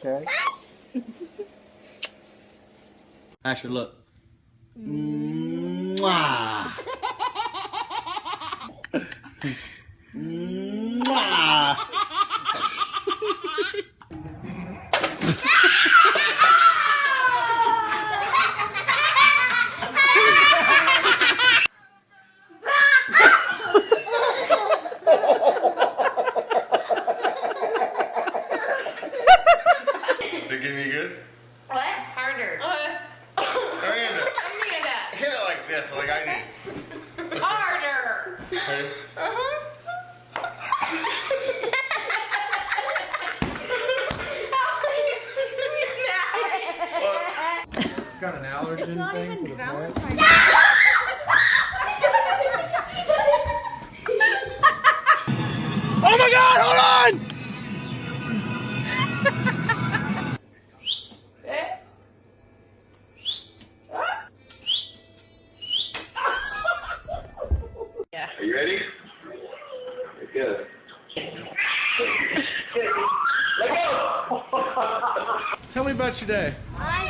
Okay. Asher, look. Mwah. Mwah. They give me good? What? Harder. Amanda, Amanda. hit it like this, like I did. Harder. Okay. It's got an allergen thing for the pets. Oh my God! Hold on! Are you ready? Good. Tell me about your day. I